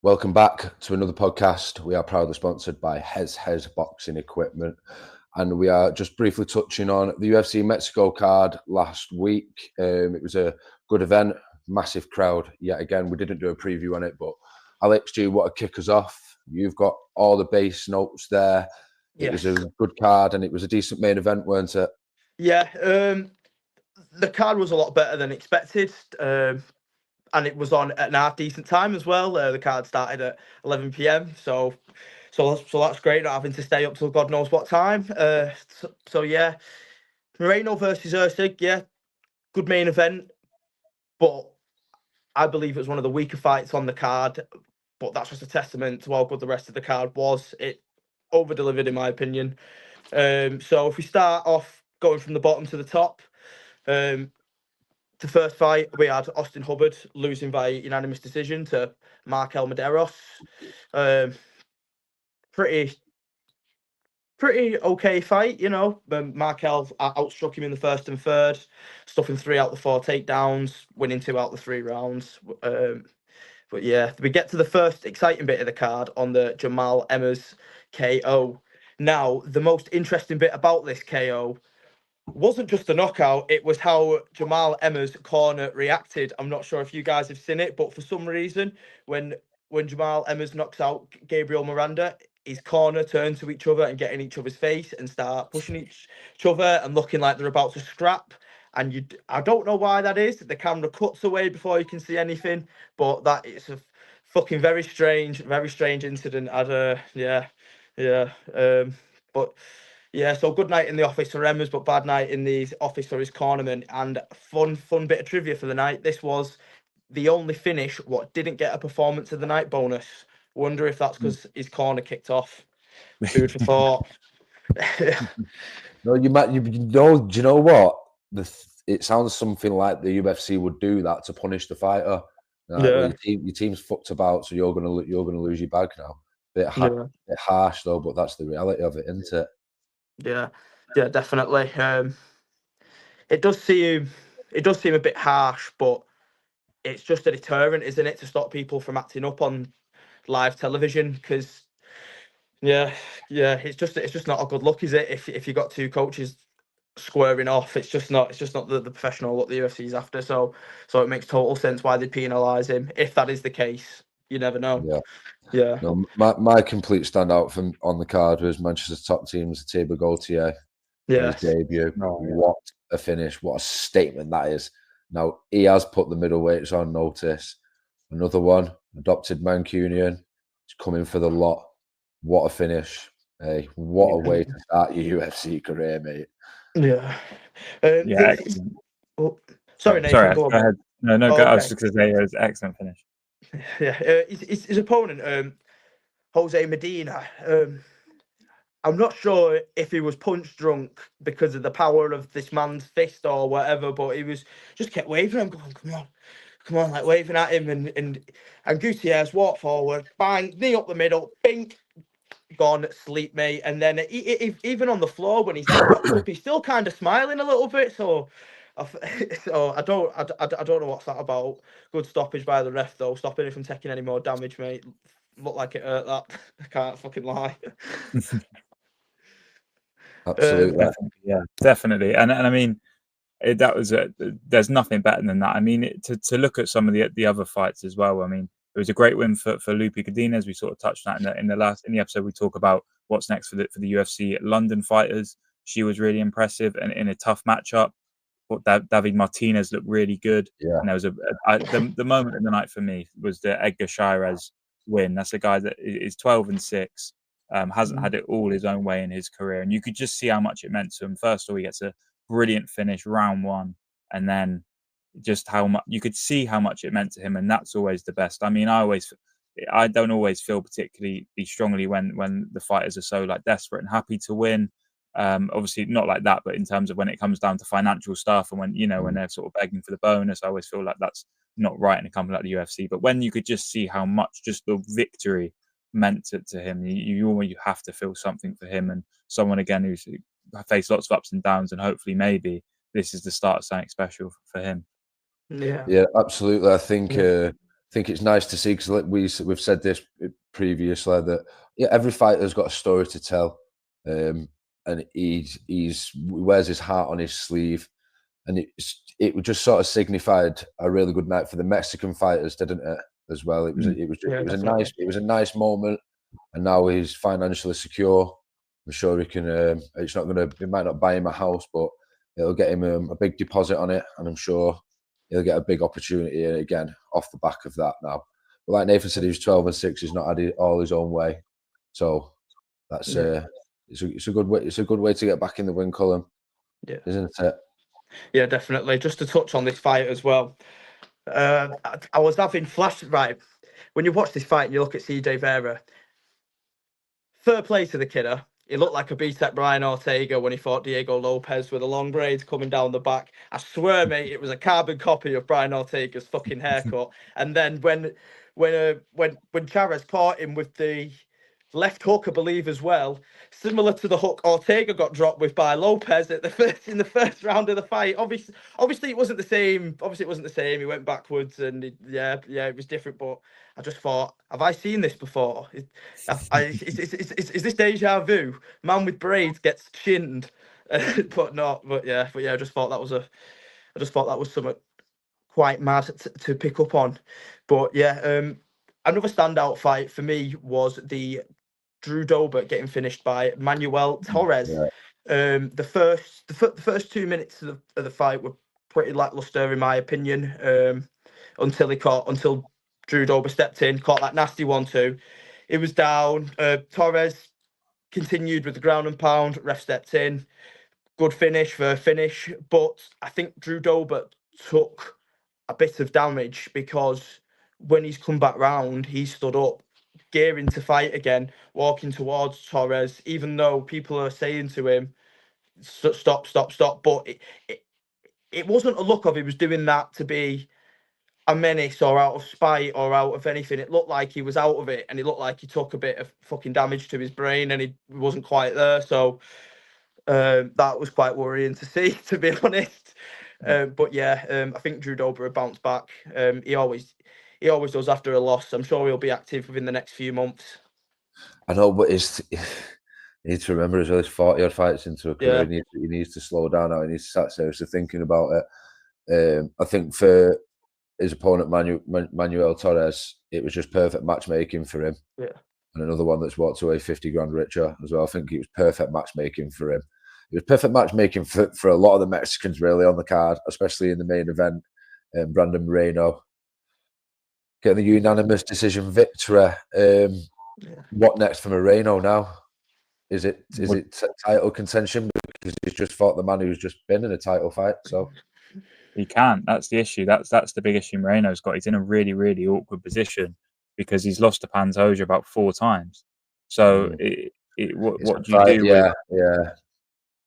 Welcome back to another podcast. We are proudly sponsored by Hez Boxing Equipment, and we are just briefly touching on the UFC Mexico card last week. It was a good event, massive crowd yet again. We didn't do a preview on it, but Alex, do you want to kick us off? You've got all the base notes there. It was a good card, and it was a decent main event, weren't it? Yeah, the card was a lot better than expected. And it was on at a half decent time as well. The card started at 11 p.m. So that's great, not having to stay up till God knows what time. So yeah, Moreno versus Usyk, yeah, good main event, but I believe it was one of the weaker fights on the card. But that's just a testament to how good the rest of the card was. It over delivered, in my opinion. So if we start off going from the bottom to the top. The first fight, we had Austin Hubbard losing by unanimous decision to Markel Medeiros. Pretty okay fight, Markel outstruck him in the first and third, stuffing 3 out of the 4 takedowns, winning 2 out of the 3 rounds. But yeah, we get to the first exciting bit of the card on the Jamal Emmers KO. Now, the most interesting bit about this KO wasn't just a knockout, it was how Jamal Emmers' corner reacted. I'm not sure if you guys have seen it, but for some reason, when Jamal Emmers knocks out Gabriel Miranda, his corner turn to each other and get in each other's face and start pushing each other and looking like they're about to scrap. And I don't know why that is. The camera cuts away before you can see anything, but that is a fucking very strange incident. But yeah, so good night in the office for Emmers, but bad night in the office for his cornerman. And fun bit of trivia for the night. This was the only finish what didn't get a performance of the night bonus. Wonder if that's because his corner kicked off. Food for thought. No, you might. Do you know what? It sounds something like the UFC would do that to punish the fighter. Well, your team's fucked about, so you're gonna lose your bag now. Bit harsh though, but that's the reality of it, isn't it? Yeah, definitely. It does seem a bit harsh, but it's just a deterrent, isn't it, to stop people from acting up on live television? Because it's just not a good look, is it? If you got 2 coaches squaring off, it's just not the professional look the UFC is after. So it makes total sense why they penalise him. If that is the case, you never know. Yeah. No, my complete standout from on the card was Manchester's top teams, Thibaut Gaultier. His debut. What a finish! What a statement that is. Now he has put the middleweights on notice. Another one, adopted Mancunian. He's coming for the lot. What a finish! Hey, what a way to start your UFC career, mate. Yeah. Sorry, Nathan. Sorry, go ahead. No, go. I was just going to say it was an excellent finish. Yeah. His opponent, Jose Medina. I'm not sure if he was punch drunk because of the power of this man's fist or whatever, but he was just kept waving him, going, come on, like waving at him, and Gutierrez walked forward, bang, knee up the middle, bink, gone, sleep, mate. And then even on the floor when he's got up, he's still kind of smiling a little bit. So I don't know what's that about. Good stoppage by the ref though, stopping him from taking any more damage, mate. Looked like it hurt that. I can't fucking lie. Absolutely, definitely. And I mean, that was there's nothing better than that. I mean, to look at some of the other fights as well. I mean, it was a great win for Lupe Godinez. We sort of touched on that in the episode. We talk about what's next for the UFC London fighters. She was really impressive and in a tough matchup. But David Martinez looked really good. Yeah. And there was the moment of the night for me was the Edgar Chairez win. That's a guy that is 12-6. Hasn't had it all his own way in his career, and you could just see how much it meant to him. First of all, he gets a brilliant finish, round 1, and then just how much you could see how much it meant to him, and that's always the best. I mean, I don't always feel particularly strongly when the fighters are so like desperate and happy to win. Obviously not like that, but in terms of when it comes down to financial stuff and when when they're sort of begging for the bonus, I always feel like that's not right in a company like the UFC. But when you could just see how much just the victory meant to him, you have to feel something for him, and someone again who's faced lots of ups and downs, and hopefully maybe this is the start of something special for him. Yeah, absolutely. I think think it's nice to see, because like we've said this previously, that every fighter's got a story to tell, and he wears his heart on his sleeve, and it just sort of signified a really good night for the Mexican fighters, didn't it? As well, it was a nice moment, and now he's financially secure. I'm sure he can. It's not gonna. It might not buy him a house, but it'll get him a big deposit on it, and I'm sure he'll get a big opportunity again off the back of that now. But like Nathan said, he was 12-6. He's not had it all his own way, so that's it's a good way. It's a good way to get back in the win column, isn't it? Yeah, definitely. Just to touch on this fight as well, I was having right when you watch this fight and you look at CJ Vera. Fair play to the kidder. He looked like a beat-up Brian Ortega when he fought Diego Lopez with the long braids coming down the back. I swear, mate, it was a carbon copy of Brian Ortega's fucking haircut. And then when Chavez caught him with the left hook, I believe, as well, similar to the hook Ortega got dropped with by Lopez in the first round of the fight. Obviously, it wasn't the same. He went backwards, and it was different. But I just thought, have I seen this before? Is this deja vu? Man with braids gets chinned, but not. But yeah. I just thought that was something quite mad to pick up on. But yeah, another standout fight for me was the Drew Dober getting finished by Manuel Torres. Yeah. The first 2 minutes of the fight were pretty lackluster in my opinion. Until Drew Dober stepped in, caught that nasty 1-2. It was down. Torres continued with the ground and pound. Ref stepped in. Good finish for a finish, but I think Drew Dober took a bit of damage because when he's come back round, he stood up, gearing to fight again, walking towards Torres, even though people are saying to him, stop. But it wasn't a look of he was doing that to be a menace or out of spite or out of anything. It looked like he was out of it, and it looked like he took a bit of fucking damage to his brain, and he wasn't quite there. So that was quite worrying to see, to be honest. But yeah, I think Drew Dober bounced back. He always does after a loss. I'm sure he'll be active within the next few months. I know, but you need to remember as well, he's 40-odd fights into a career. Yeah. He needs to slow down now. He needs to start seriously thinking about it. I think for his opponent, Manuel Torres, it was just perfect matchmaking for him. Yeah. And another one that's walked away 50 grand richer as well. I think it was perfect matchmaking for him. It was perfect matchmaking for a lot of the Mexicans really on the card, especially in the main event. Brandon Moreno getting the unanimous decision victory. What next for Moreno now? Is it title contention? Because he's just fought the man who's just been in a title fight. So he can't. That's the issue. That's the big issue Moreno's got. He's in a really, really awkward position because he's lost to Pantoja about 4 times. So what do you do? Yeah.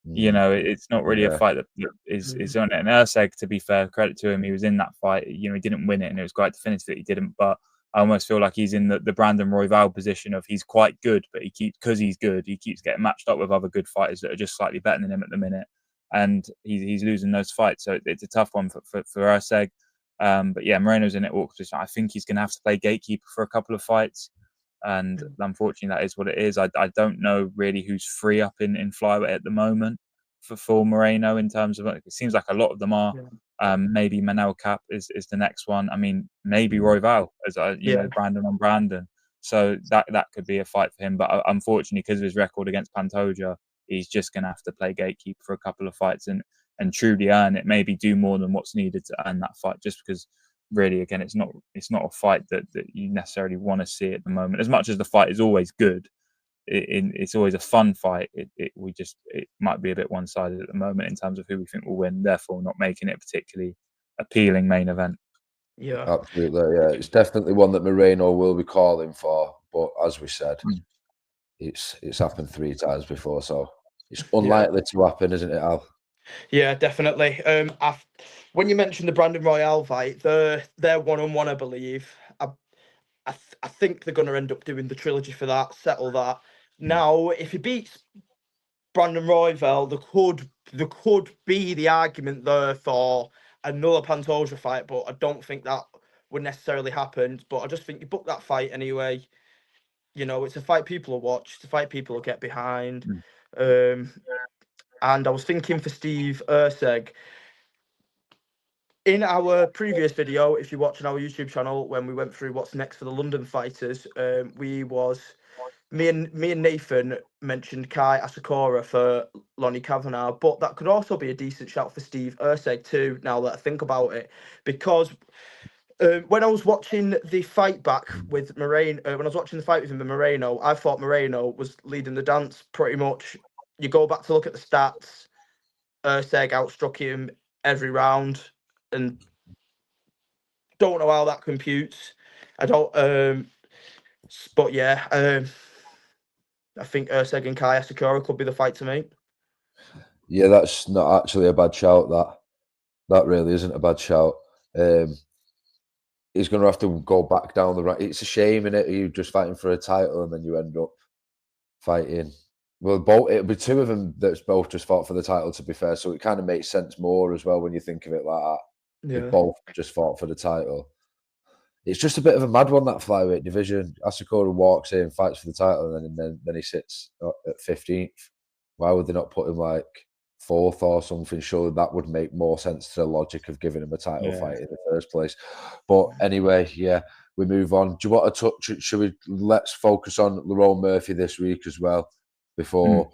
You know, it's not really a fight that is on it. And Erceg, to be fair, credit to him, he was in that fight. You know, he didn't win it, and it was great to finish that he didn't. But I almost feel like he's in the Brandon Royval position of he's quite good, but he keeps getting matched up with other good fighters that are just slightly better than him at the minute, and he's losing those fights. So it's a tough one for Erceg. But yeah, Moreno's in it awkward position. I think he's going to have to play gatekeeper for a couple of fights. And unfortunately, that is what it is. I don't know really who's free up in flyweight at the moment for Moreno in terms of it seems like a lot of them are. Maybe Manel Cap is the next one. I mean, maybe Royval as know, Brandon on Brandon. So that could be a fight for him. But unfortunately, because of his record against Pantoja, he's just going to have to play gatekeeper for a couple of fights and truly earn it. Maybe do more than what's needed to earn that fight, just because. Really, again, it's not a fight that you necessarily want to see at the moment. As much as the fight is always good, it's always a fun fight. It might be a bit one-sided at the moment in terms of who we think will win. Therefore, not making it a particularly appealing main event. Yeah, absolutely. Yeah, it's definitely one that Moreno will be calling for. But as we said, it's happened 3 times before, so it's unlikely to happen, isn't it, Al? Yeah, definitely. When you mentioned the Brandon Royale fight, they're 1-on-1, I believe. I think they're going to end up doing the trilogy for that, settle that. Now, if he beats Brandon Royval, there could be the argument there for another Pantoja fight, but I don't think that would necessarily happen. But I just think you book that fight anyway. You know, it's a fight people will watch. It's a fight people will get behind. And I was thinking for Steve Erceg, in our previous video, if you're watching our YouTube channel, when we went through what's next for the London fighters, me and Nathan mentioned Kai Asakura for Lonnie Kavanagh, but that could also be a decent shout for Steve Erceg too, now that I think about it, because when I was watching the fight back with Moreno, when I was watching the fight with him and Moreno, I thought Moreno was leading the dance pretty much. You go back to look at the stats, Erceg outstruck him every round, and don't know how that computes. I don't, but yeah, I think Erceg and Kai Asakura could be the fight to make. Yeah, that's not actually a bad shout. That really isn't a bad shout. He's going to have to go back down the right. It's a shame, innit? You're just fighting for a title and then you end up fighting. Well, it'll be two of them that's both just fought for the title, to be fair. So it kind of makes sense more as well when you think of it like that. Yeah. They both just fought for the title. It's just a bit of a mad one, that flyweight division. Asakura walks in, fights for the title, and then he sits at 15th. Why would they not put him like 4th or something? Surely that would make more sense to the logic of giving him a title fight in the first place. But anyway, yeah, we move on. Do you want to touch? Let's focus on Lerone Murphy this week as well before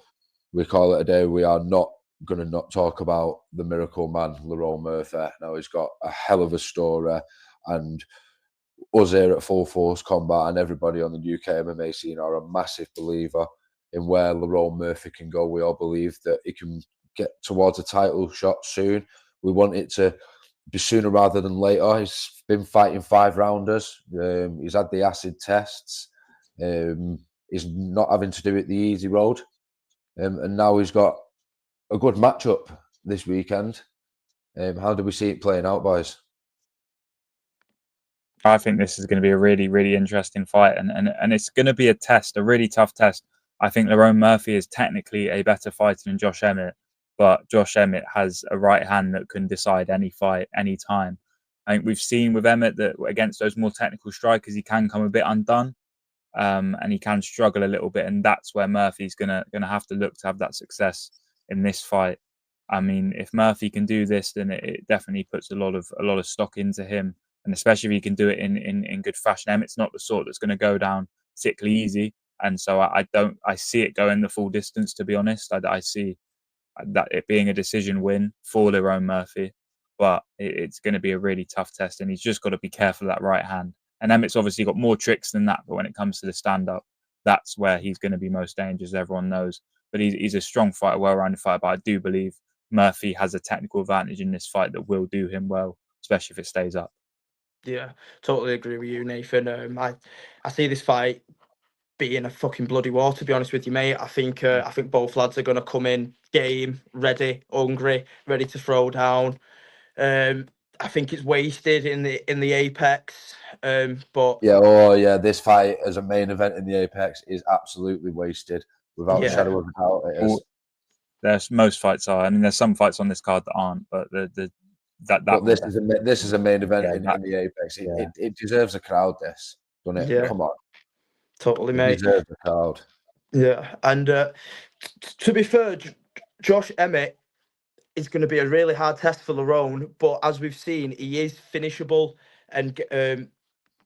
we call it a day. We are not going to not talk about the miracle man, Lerone Murphy. Now, he's got a hell of a story, and us here at Full Force Combat and everybody on the UK MMA scene are a massive believer in where Lerone Murphy can go. We all believe that he can get towards a title shot soon. We want it to be sooner rather than later. He's been fighting 5-rounders. He's had the acid tests. He's not having to do it the easy road. And now he's got a good matchup this weekend. How do we see it playing out, boys? I think this is going to be a really, really interesting fight, and it's going to be a test, a really tough test. I think Lerone Murphy is technically a better fighter than Josh Emmett, but Josh Emmett has a right hand that can decide any fight, any time. I think we've seen with Emmett that against those more technical strikers, he can come a bit undone, and he can struggle a little bit, and that's where Murphy's gonna have to look to have that success in this fight. I mean, if Murphy can do this, then it definitely puts a lot of stock into him. And especially if he can do it in good fashion. Emmett's not the sort that's going to go down particularly easy. And so I see it going the full distance, to be honest. I see that it being a decision win for Lerone Murphy. But it's going to be a really tough test. And he's just got to be careful of that right hand. And Emmett's obviously got more tricks than that. But when it comes to the stand-up, that's where he's going to be most dangerous, everyone knows. But he's a strong fighter, well-rounded fighter. But I do believe Murphy has a technical advantage in this fight that will do him well, especially if it stays up. Yeah, totally agree with you, Nathan. I see this fight being a fucking bloody war, to be honest with you, mate. I think both lads are going to come in game, ready, hungry, ready to throw down. I think it's wasted in the Apex, but this fight as a main event in the Apex is absolutely wasted, without a shadow of a doubt. It is. There's most fights are. I mean, there's some fights on this card that aren't, but this is a main event in the Apex. It deserves a crowd. This, doesn't it? Yeah. Come on, totally, it mate. deserves a crowd. Yeah, and to be fair, Josh Emmett is going to be a really hard test for Lerone, but as we've seen, he is finishable, and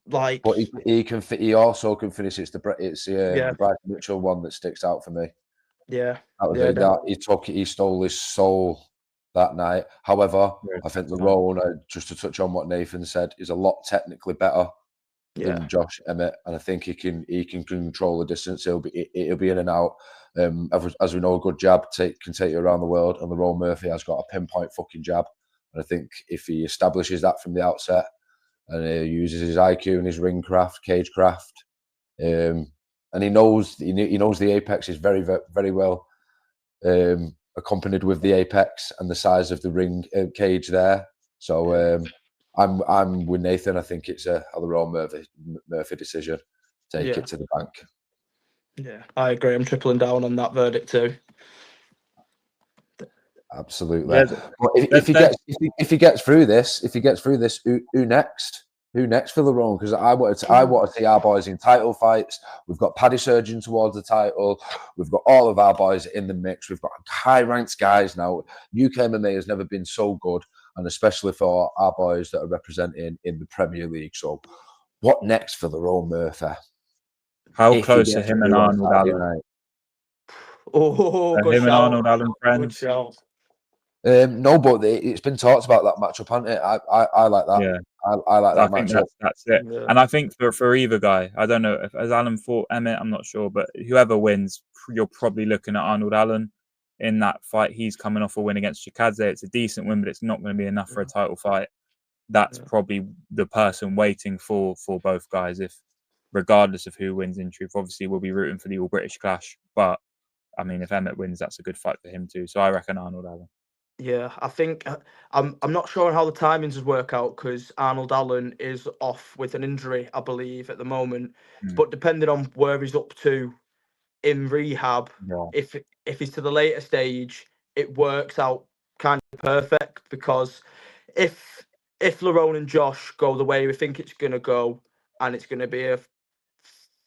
like. But he also can finish. It's the Bryce Mitchell one that sticks out for me. Yeah, that was he stole his soul that night. However, I think Lerone, just to touch on what Nathan said, is a lot technically better than Josh Emmett, and I think he can control the distance. He'll be in and out. As we know, a good jab can take you around the world, and Lerone Murphy has got a pinpoint fucking jab. And I think if he establishes that from the outset, and he uses his IQ and his ring craft, cage craft, and he knows the Apex is very, very well accompanied with the Apex and the size of the ring cage there. So I'm with Nathan. I think it's a Lerone Murphy decision. Take it to the bank. Yeah, I agree. I'm tripling down on that verdict too. Absolutely. But if he gets through this, who next? Who next for Lerone? Because I want to see our boys in title fights. We've got Paddy surging towards the title. We've got all of our boys in the mix. We've got high-ranked guys now. UK MMA has never been so good, and especially for our boys that are representing in the Premier League. So, what next for Lerone Murphy? How close are him and Arnold Allen? Night? Oh, Are good him and shout. Arnold Allen Good friends? shout. No, but it's been talked about that matchup, hasn't it? I like that. Yeah. I like that I think matchup. that's it. Yeah. And I think for either guy, I don't know if as Allen fought Emmett, I'm not sure, but whoever wins, you're probably looking at Arnold Allen in that fight. He's coming off a win against Chikadze. It's a decent win, but it's not going to be enough for a title fight. That's probably the person waiting for both guys. If regardless of who wins, in truth, obviously we'll be rooting for the All British clash. But I mean, if Emmett wins, that's a good fight for him too. So I reckon Arnold Allen. Yeah, I think I'm not sure on how the timings would work out because Arnold Allen is off with an injury, I believe, at the moment. But depending on where he's up to in rehab, if he's to the later stage, it works out kind of perfect because if Lerone and Josh go the way we think it's gonna go, and it's gonna be a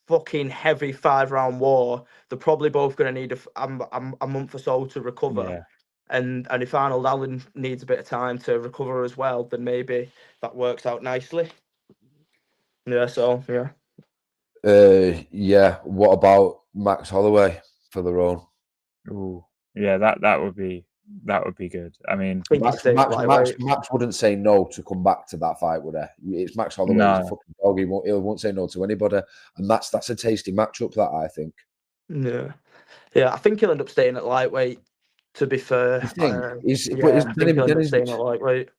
fucking heavy 5-round war, they're probably both gonna need a month or so to recover. Yeah. And if Arnold Allen needs a bit of time to recover as well, then maybe that works out nicely. Yeah, so yeah. Yeah. What about Max Holloway for Lerone? Ooh, yeah, that would be good. I mean, I think he's staying lightweight. Max wouldn't say no to come back to that fight, would he? It's Max Holloway. No. He's a fucking dog. He won't say no to anybody, and that's a tasty matchup. That I think. Yeah. I think he'll end up staying at lightweight. To be fair, I think I think he'll end up staying at lightweight.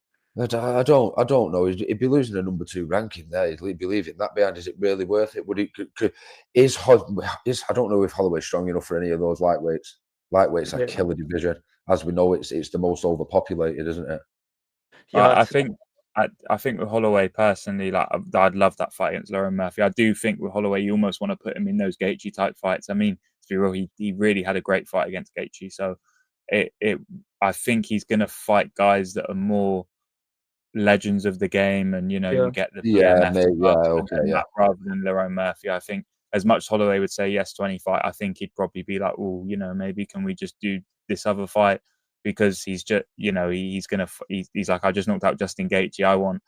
I don't know. He'd be losing a number 2 ranking there. He'd be leaving that behind. Is it really worth it? Would it? I don't know if Holloway's strong enough for any of those lightweights. Lightweight's a killer division, as we know. It's the most overpopulated, isn't it? Yeah, I think with Holloway personally, like I'd love that fight against Lerone Murphy. I do think with Holloway, you almost want to put him in those Gaethje type fights. I mean, to be real, he really had a great fight against Gaethje. So I think he's going to fight guys that are more legends of the game, and you get the BMF that rather than Lerone Murphy. I think as much as Holloway would say yes to any fight, I think he'd probably be like, oh, maybe can we just do this other fight, because he's just he's like, I just knocked out Justin Gaethje. I want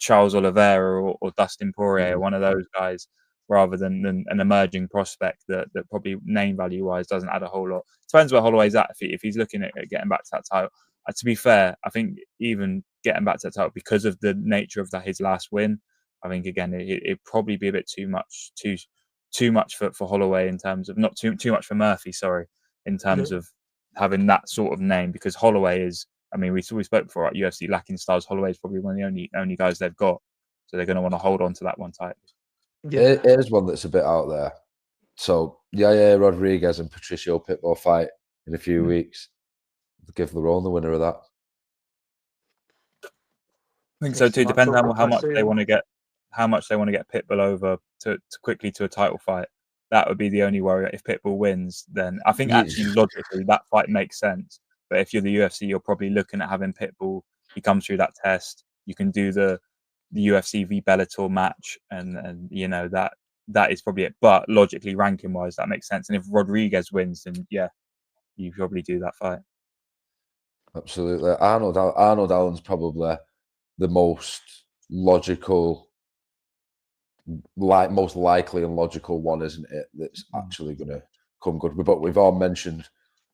Charles Oliveira or Dustin Poirier, one of those guys, rather than an emerging prospect that probably name value wise doesn't add a whole lot. Depends where Holloway's at if he's looking at getting back to that title. To be fair, I think even getting back to that title, because of the nature of his last win, I think again it'd probably be a bit too much for Holloway, in terms of not too much for Murphy, sorry, in terms of having that sort of name, because Holloway is, I mean, we spoke before, at UFC lacking stars. Holloway is probably one of the only guys they've got, so they're going to want to hold on to that one title. Yeah. Here's one that's a bit out there. So Rodriguez and Patricio Pitbull fight in a few weeks. Give Lerone the winner of that. I think so too. Depends on how much they want to get Pitbull over to quickly to a title fight. That would be the only worry. If Pitbull wins, then I think actually logically that fight makes sense. But if you're the UFC, you're probably looking at having Pitbull. He comes through that test. You can do the UFC v Bellator match, and that is probably it. But logically, ranking wise, that makes sense. And if Rodriguez wins, then yeah, you probably do that fight. Absolutely. Arnold Allen's probably the most logical, most likely and logical one, isn't it? That's actually going to come good. But we've all mentioned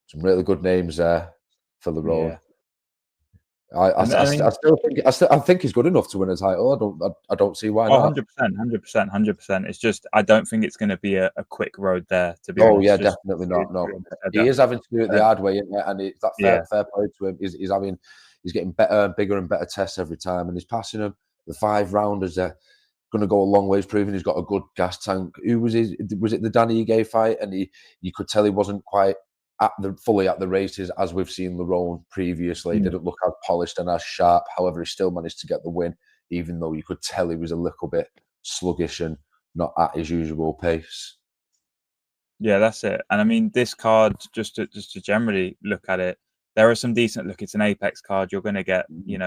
some really good names there for Lerone. Yeah. I think he's good enough to win a title. I don't see why not. 100%. It's just I don't think it's going to be a quick road there. To be honest. Oh yeah, definitely not. No, he is having to do it the hard way, isn't it? And it's that fair play to him. He's getting better and bigger and better tests every time, and he's passing them. The 5 rounders are going to go a long way. He's proving he's got a good gas tank. Who was his? Was it the Danny Ige fight? And you could tell he wasn't quite fully at the races, as we've seen Lerone previously. He didn't look as polished and as sharp. However, he still managed to get the win, even though you could tell he was a little bit sluggish and not at his usual pace. Yeah, that's it. And I mean, this card, just to generally look at it, there are some decent look. It's an Apex card. You're going to get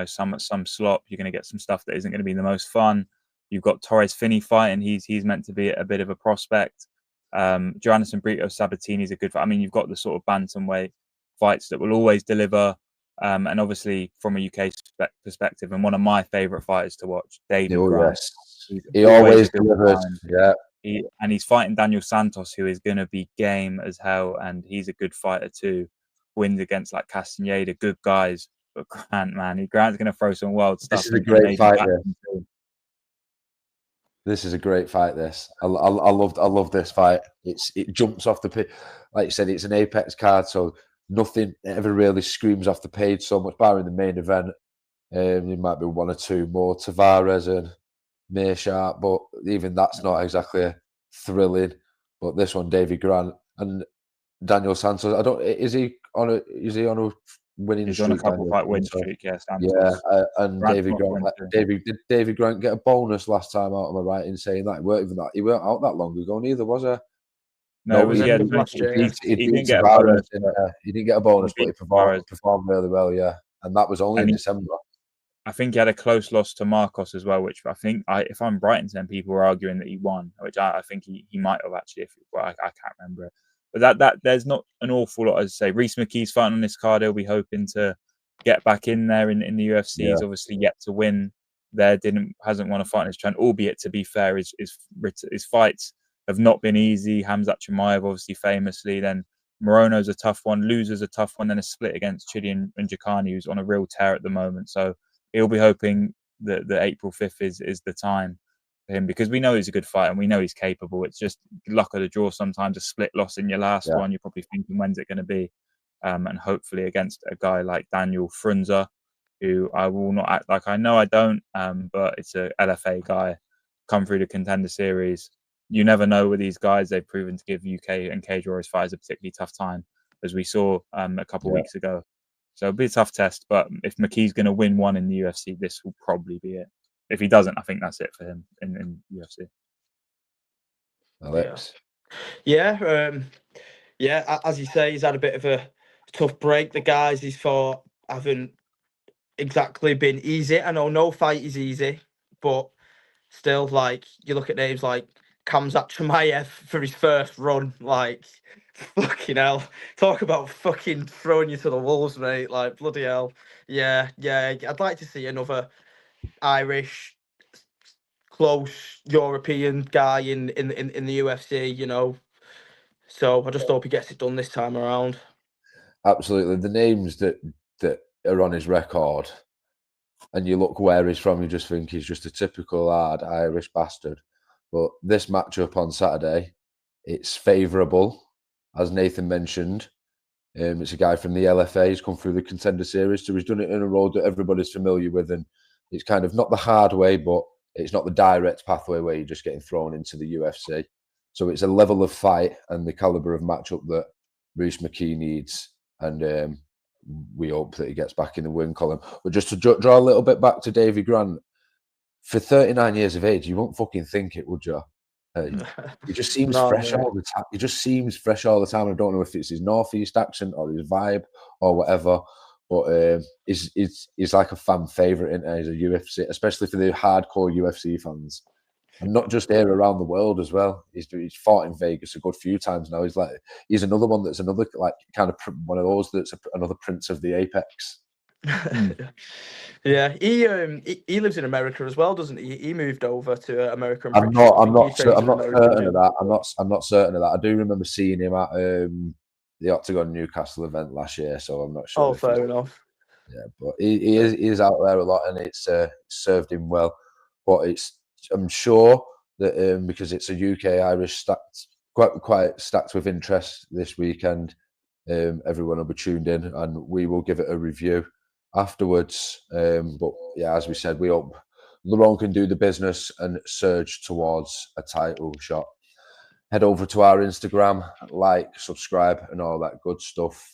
some slop. You're going to get some stuff that isn't going to be the most fun. You've got Torres Finney fighting. He's meant to be a bit of a prospect. Joannison Brito Sabatini's a good fight. I mean, you've got the sort of bantamweight fights that will always deliver. And obviously, from a UK perspective, and one of my favourite fighters to watch, Davy Grant. Yes. He always delivers. Yeah. He's fighting Daniel Santos, who is going to be game as hell, and he's a good fighter too. Wins against like Castaneda, good guys. But Grant's going to throw some wild stuff. This is a great fight. This is a great fight. I love this fight. It jumps off the page. Like you said, it's an Apex card, so nothing ever really screams off the page so much, barring the main event. There might be one or two more, Tavares and Meerschaert, but even that's not exactly thrilling. But this one, Davy Grant and Daniel Santos. Is he on a winning He's streak? on a couple fight win streak, yes. Yeah, and Davy Grant. Did Davy Grant get a bonus last time out? Am I right in saying that? He weren't out that long ago neither, was he? No, it was last year. He didn't get a bonus. He didn't get a bonus, but he performed really well. Yeah, and that was only in December. I think he had a close loss to Marcos as well, which I think, if I'm right in saying, people were arguing that he won, which I think he might have actually. I can't remember it. But that there's not an awful lot, as I say. Reece McKee's fighting on this card. He'll be hoping to get back in there in the UFC. Yeah. He's obviously yet to win there. Hasn't won a fight in his trend. Albeit, to be fair, his fights have not been easy. Hamzat Chimaev, obviously, famously. Then Moreno's a tough one. Loser's a tough one. Then a split against Chidi and Jakani, who's on a real tear at the moment. So he'll be hoping that April 5th is the time for him, because we know he's a good fighter and we know he's capable. It's just luck of the draw sometimes. A split loss in your last one, you're probably thinking, when's it going to be? And hopefully against a guy like Daniel Frunze, who I will not act like I know I don't, but it's a LFA guy, come through the Contender Series. You never know with these guys. They've proven to give UK and Cage Warriors fighters a particularly tough time, as we saw a couple of weeks ago. So it'll be a tough test, but if McKee's going to win one in the UFC, this will probably be it. If he doesn't, I think that's it for him in UFC. Alex? Yeah, as you say, he's had a bit of a tough break. The guys he's fought haven't exactly been easy. I know no fight is easy, but still, like, you look at names like Khamzat Chimaev for his first run, like, fucking hell. Talk about fucking throwing you to the wolves, mate. Like, bloody hell. Yeah. I'd like to see another Irish, close European guy in the UFC, you know. So I just hope he gets it done this time around. Absolutely. The names that are on his record, and you look where he's from, you just think he's just a typical hard Irish bastard. But this matchup on Saturday, it's favourable, as Nathan mentioned. It's a guy from the LFA. He's come through the Contender Series, so he's done it in a road that everybody's familiar with, and it's kind of not the hard way, but it's not the direct pathway where you're just getting thrown into the UFC. So it's a level of fight and the calibre of matchup that Reece McKee needs, and we hope that he gets back in the win column. But just to draw a little bit back to Davy Grant, for 39 years of age, you won't fucking think it, would you? He just seems fresh all the time. He just seems fresh all the time. I don't know if it's his Northeast accent or his vibe or whatever, but he's like a fan favourite in as a UFC, especially for the hardcore UFC fans, and not just here, around the world as well. He's fought in Vegas a good few times now. He's another one that's another, like, kind of one of those that's another prince of the Apex. Yeah, he lives in America as well, doesn't he? He moved over to America. I'm not certain of that. I'm not certain of that. I do remember seeing him at the Octagon Newcastle event last year, so I'm not sure. Oh, fair enough. Yeah, but he is out there a lot, and it's served him well. But I'm sure that because it's a UK Irish stacked, quite stacked with interest this weekend. Everyone will be tuned in, and we will give it a review afterwards. But yeah, as we said, we hope Lerone can do the business and surge towards a title shot. Head over to our Instagram, like, subscribe, and all that good stuff.